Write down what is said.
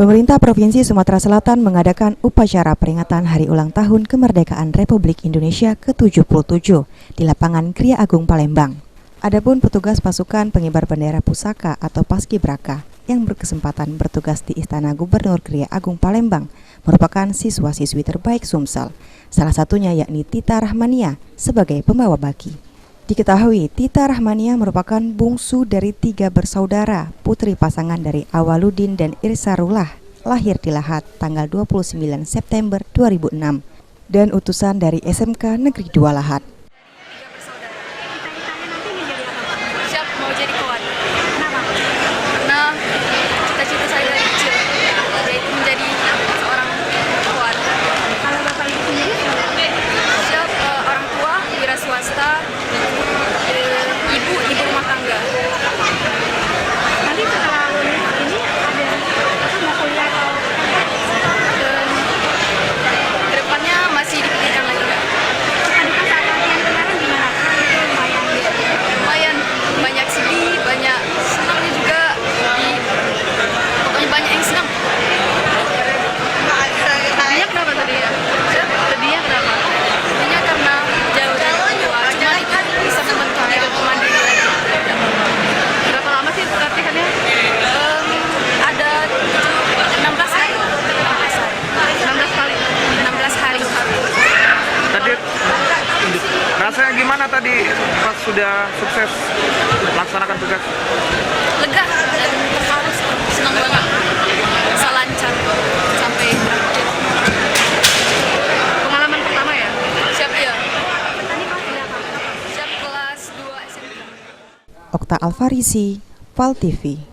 Pemerintah Provinsi Sumatera Selatan mengadakan upacara peringatan Hari Ulang Tahun Kemerdekaan Republik Indonesia ke-77 di lapangan Kriya Agung Palembang. Adapun petugas pasukan pengibar bendera pusaka atau Paskibraka yang berkesempatan bertugas di Istana Gubernur Kriya Agung Palembang merupakan siswa-siswi terbaik Sumsel, salah satunya yakni Tita Rahmania sebagai pembawa baki. Diketahui, Tita Rahmania merupakan bungsu dari 3 bersaudara, putri pasangan dari Awaludin dan Irsarullah, lahir di Lahat tanggal 29 September 2006, dan utusan dari SMK Negeri 2 Lahat. Siap mau jadi kawan. Kenapa? Karena cita-cita saya dari kecil yaitu menjadi seorang kawan. Kalau bapak ibu sendiri? Siap orang tua, wira swasta, ibu rumah tangga. Nanti setelah lulus ini ada mau kuliah atau dan kedepannya masih dipikirkan lagi nggak? Adik saat latihan kemarin gimana? Lumayan banyak sedih, banyak senangnya juga. Pokoknya banyak yang senang. Sedihnya kenapa tadi ya? Sedihnya kenapa? Sedihnya karena jauh dari orang tua. Cuma itu bisa membentuk diri mandiri lagi. Berapa lama sih latihannya? Ada 16 hari. 16 hari. Tadi rasanya gimana tadi pas sudah sukses melaksanakan tugas? Lega dan terharu, senang banget. Bisa lancar sampai berakhir. Pengalaman pertama ya? Siap ya. Tadi kelas berapa? Siap kelas 2 SMK. Okta Alfarisi, Val TV.